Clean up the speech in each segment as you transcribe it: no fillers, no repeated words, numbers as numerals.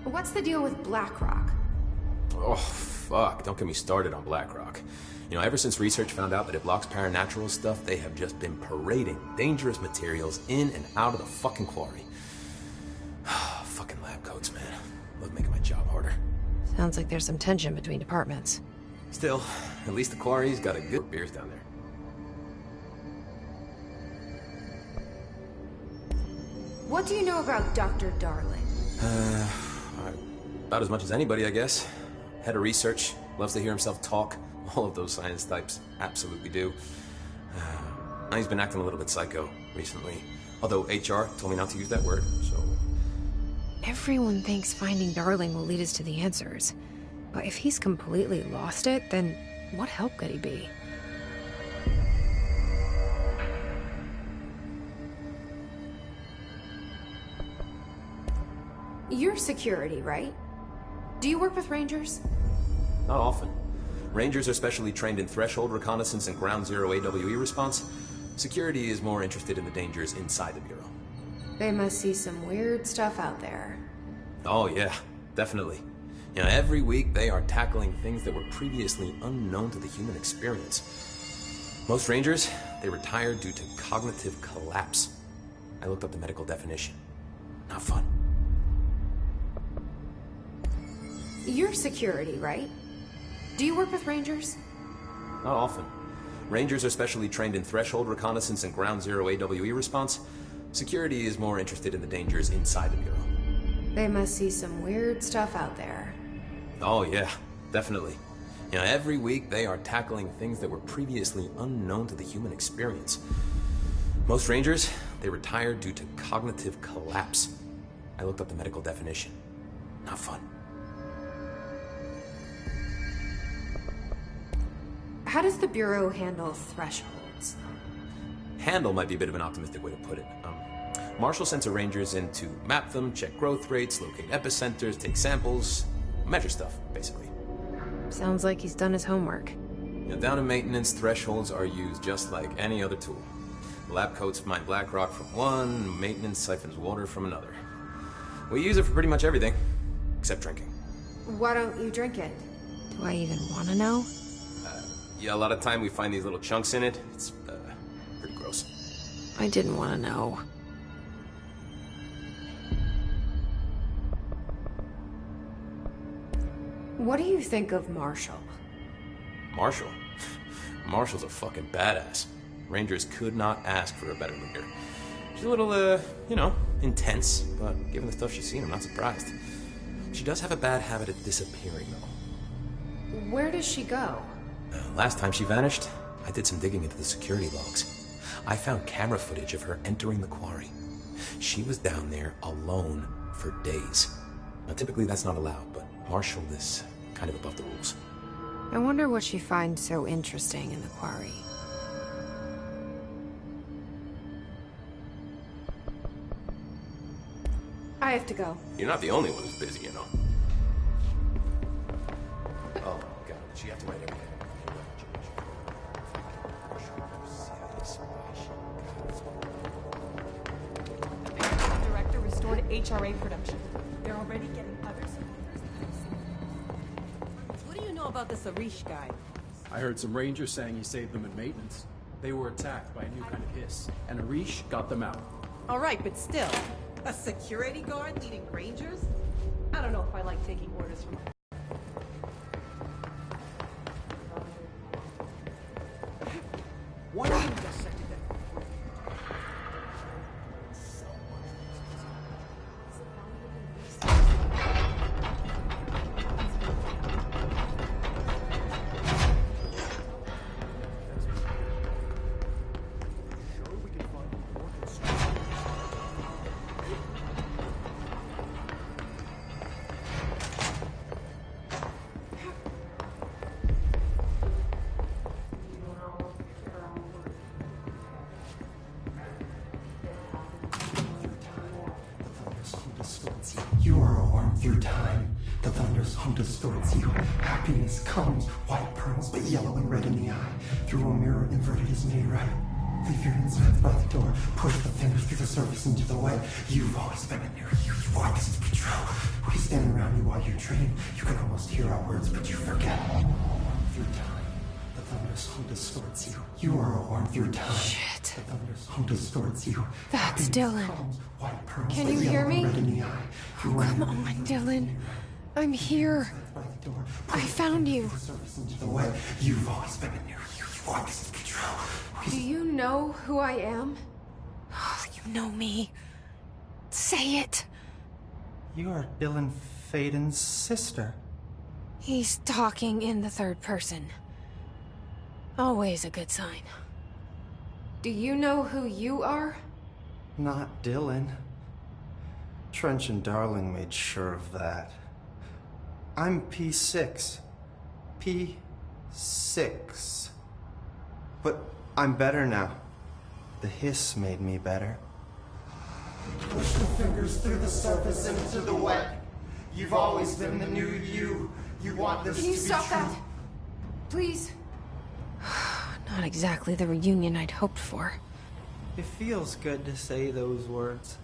What's the deal with BlackRock? Oh, fuck. Don't get me started on BlackRock. You know, ever since research found out that it blocks paranatural stuff, they have just been parading dangerous materials in and out of the fucking quarry. Fucking lab coats, man. Love making my job harder. Sounds like there's some tension between departments. Still, at least the quarry's got a good beers down there. What do you know about Dr. Darling? About as much as anybody, I guess. Head of research, loves to hear himself talk. All of those science types absolutely do. He's been acting a little bit psycho recently. Although HR told me not to use that word, so... Everyone thinks finding Darling will lead us to the answers. But if he's completely lost it, then what help could he be? You're security, right? Do you work with Rangers? Not often. Rangers are specially trained in threshold reconnaissance and ground zero AWE response. Security is more interested in the dangers inside the Bureau. They must see some weird stuff out there. Oh yeah, definitely. You know, every week they are tackling things that were previously unknown to the human experience. Most Rangers, they retire due to cognitive collapse. I looked up the medical definition. Not fun. You're security, right? Do you work with Rangers? Not often. Rangers are specially trained in threshold reconnaissance and ground zero AWE response. Security is more interested in the dangers inside the Bureau. They must see some weird stuff out there. Oh yeah, definitely. You know, every week they are tackling things that were previously unknown to the human experience. Most Rangers, they retire due to cognitive collapse. I looked up the medical definition. Not fun. How does the Bureau handle thresholds? Handle might be a bit of an optimistic way to put it. Marshall sends her Rangers in to map them, check growth rates, locate epicenters, take samples, measure stuff, basically. Sounds like he's done his homework. You know, down in maintenance, thresholds are used just like any other tool. Lab coats mine black rock from one, maintenance siphons water from another. We use it for pretty much everything, except drinking. Why don't you drink it? Do I even want to know? Yeah, a lot of time we find these little chunks in it. It's, pretty gross. I didn't want to know. What do you think of Marshall? Marshall? Marshall's a fucking badass. Rangers could not ask for a better leader. She's a little, you know, intense, but given the stuff she's seen, I'm not surprised. She does have a bad habit of disappearing, though. Where does she go? Last time she vanished, I did some digging into the security logs. I found camera footage of her entering the quarry. She was down there alone for days. Now, typically that's not allowed, but Marshall is kind of above the rules. I wonder what she finds so interesting in the quarry. I have to go. You're not the only one who's busy, you know. Oh, God, did she have to write everything? The director restored HRA production. They're already getting other supporters. What do you know about this Arish guy? I heard some Rangers saying he saved them in maintenance. They were attacked by a new kind of hiss, and Arish got them out. All right, but still, a security guard leading Rangers? I don't know if I like taking orders from... One of them dissected that. You are a worm through time. The thunder's hum distorts you. Happiness comes, white pearls, but yellow and red in the eye. Through a mirror inverted is made right. Leave your insides by the door. Push the fingers through the surface into the white. You've always been a near you. You want this to be true. We stand around you dream. You can almost hear our words, but you forget. Through time, the thunder's home distorts you. You are a worm through time. Shit. The thunder's home distorts you. That's Happiness Dylan. comes, white pearls, Can but you yellow hear me? and red in the eye. Oh, come on, Dylan. I'm here. By the door, I found you. the surface into the way. You've always been in here. You want this to be true. Do you know who I am? Oh, you know me. Say it. You are Dylan Faden's sister. He's talking in the third person. Always a good sign. Do you know who you are? Not Dylan. Trench and Darling made sure of that. I'm P6. P6. But I'm better now. The hiss made me better. Push the fingers through the surface into the wet. You've always been the new you. You want this Can you to be stop true. that? Please? Not exactly the reunion I'd hoped for. It feels good to say those words.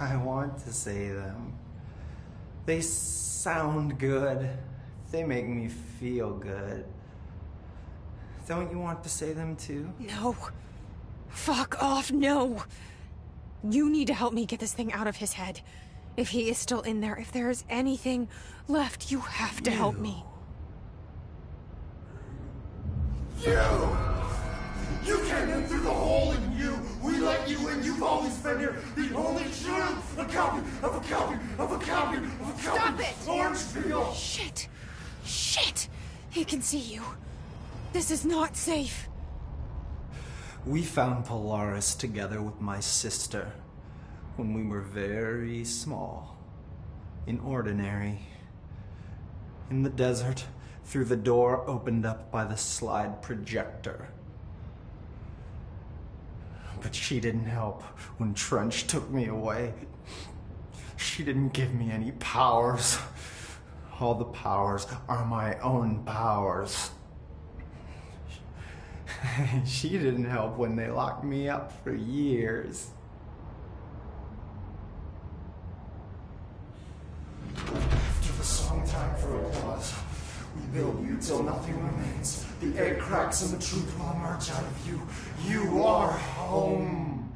I want to say them. They sound good. They make me feel good. Don't you want to say them too? No. Fuck off, no. You need to help me get this thing out of his head. If he is still in there, if there is anything left, you have to help me. You came in through the hole in you. We let you in. You've always been here. The only truth. A copy of a copy of a copy of a copy. Stop it! Orange peel. Shit. Shit. He can see you. This is not safe. We found Polaris together with my sister when we were very small, in Ordinary, in the desert, through the door opened up by the slide projector. But she didn't help when Trench took me away. She didn't give me any powers. All the powers are my own powers. She didn't help when they locked me up for years. After the song time for applause, we build you till nothing remains. The egg cracks and the truth will emerge out of you. You are home.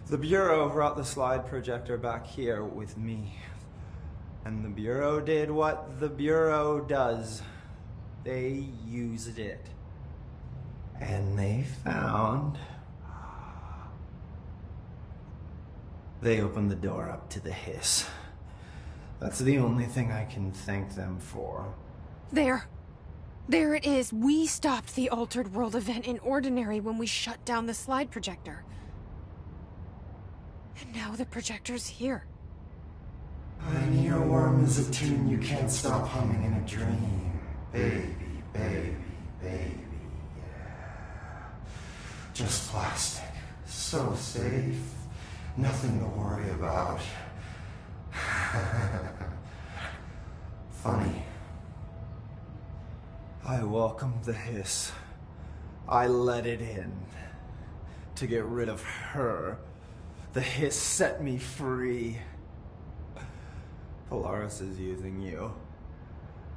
The Bureau brought the slide projector back here with me. And the Bureau did what the Bureau does. They used it. And they found... They opened the door up to the hiss. That's the only thing I can thank them for. There. There it is. We stopped the Altered World event in Ordinary when we shut down the slide projector. And now the projector's here. An earworm is a tune you can't stop humming in a dream. Baby, baby, baby, yeah. Just plastic. So safe. Nothing to worry about. Funny. I welcomed the hiss. I let it in. To get rid of her. The hiss set me free. Polaris is using you.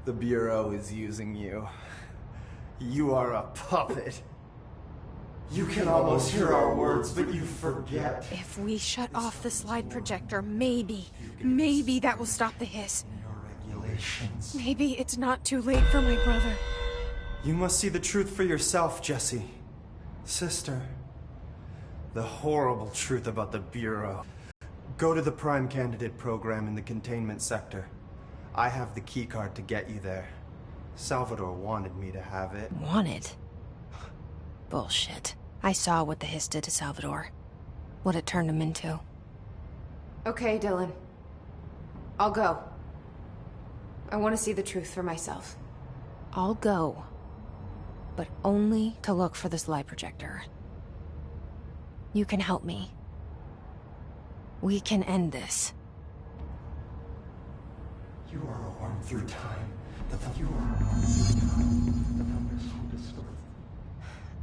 The Bureau is using you. You are a puppet. You can almost hear our words, but you forget. If we shut off the slide projector, maybe that will stop the hiss. Your regulations. Maybe it's not too late for my brother. You must see the truth for yourself, Jesse. Sister. The horrible truth about the Bureau. Go to the Prime Candidate program in the containment sector. I have the keycard to get you there. Salvador wanted me to have it. Wanted? Bullshit. I saw what the hiss did to Salvador. What it turned him into. Okay, Dylan. I'll go. I want to see the truth for myself. I'll go. But only to look for the slide projector. You can help me. We can end this. You are a worm through time. You are a worm through time. The thunder's home distorts.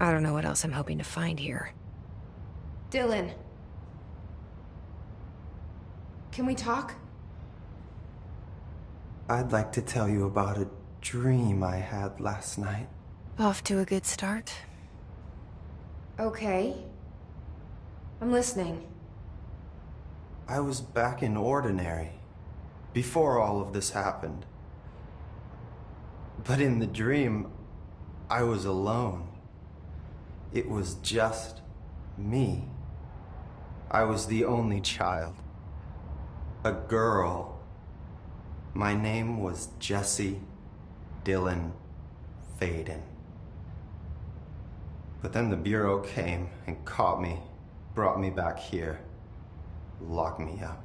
I don't know what else I'm hoping to find here. Dylan. Can we talk? I'd like to tell you about a dream I had last night. Off to a good start. Okay. I'm listening. I was back in Ordinary, before all of this happened. But in the dream, I was alone. It was just me. I was the only child. A girl. My name was Jesse Dylan Faden. But then the Bureau came and caught me, brought me back here, locked me up.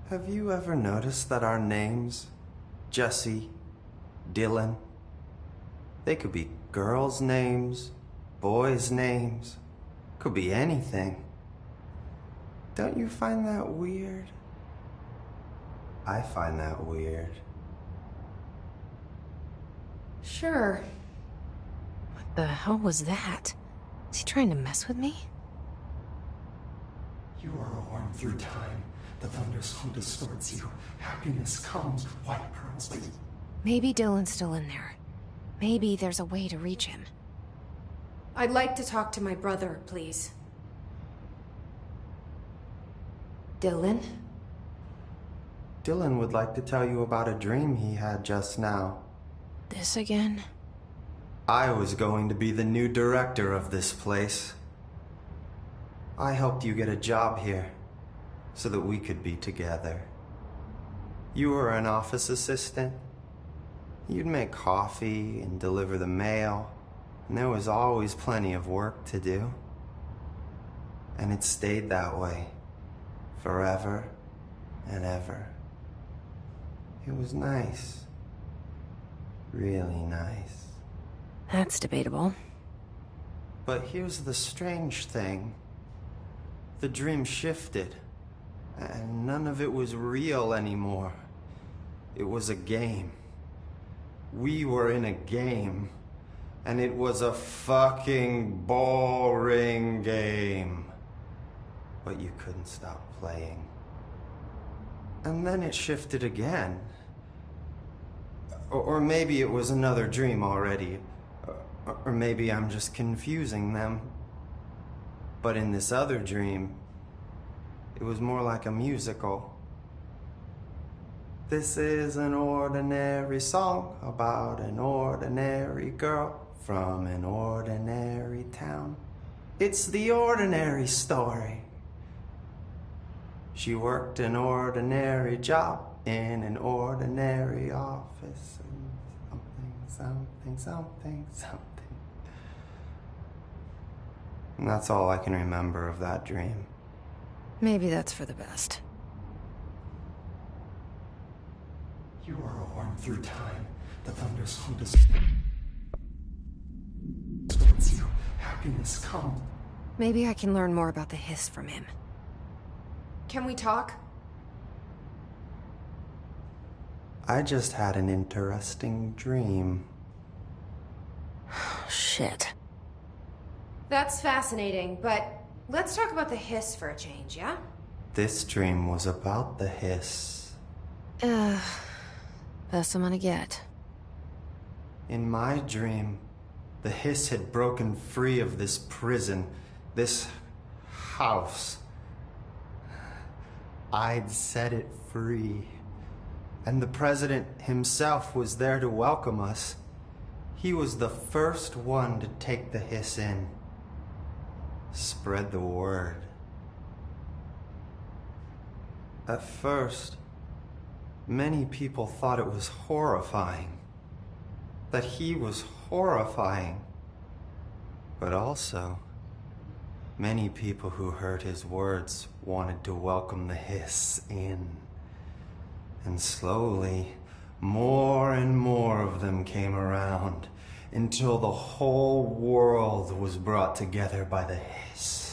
Have you ever noticed that our names, Jesse, Dylan, they could be girls' names, boys' names, could be anything. Don't you find that weird? I find that weird. Sure. What the hell was that? Is he trying to mess with me? You are a worm through time. The thunder's hum distorts you. Happiness comes, white pearls, but Maybe Dylan's still in there. Maybe there's a way to reach him. I'd like to talk to my brother, please. Dylan? Dylan would like to tell you about a dream he had just now. This again? I was going to be the new director of this place. I helped you get a job here, so that we could be together. You were an office assistant. You'd make coffee and deliver the mail, and there was always plenty of work to do. And it stayed that way, forever and ever. It was nice. Really nice. That's debatable. But here's the strange thing. The dream shifted, and none of it was real anymore. It was a game. We were in a game, and it was a fucking boring game. But you couldn't stop playing. And then it shifted again. Or maybe it was another dream already. Or maybe I'm just confusing them. But in this other dream, it was more like a musical. This is an ordinary song about an ordinary girl from an ordinary town. It's the ordinary story. She worked an ordinary job in an ordinary office. Something. And that's all I can remember of that dream. Maybe that's for the best. you are a worm through time. The thunder's hum distorts you. Happiness come. Maybe I can learn more about the hiss from him. Can we talk? I just had an interesting dream. Shit. That's fascinating, but let's talk about the hiss for a change, yeah? This dream was about the hiss. Best I'm gonna get. In my dream, the hiss had broken free of this prison, this house. I'd set it free. And the president himself was there to welcome us. He was the first one to take the hiss in. Spread the word. At first, many people thought it was horrifying. That he was horrifying. But also, many people who heard his words wanted to welcome the hiss in. And slowly, more and more of them came around, until the whole world was brought together by the hiss.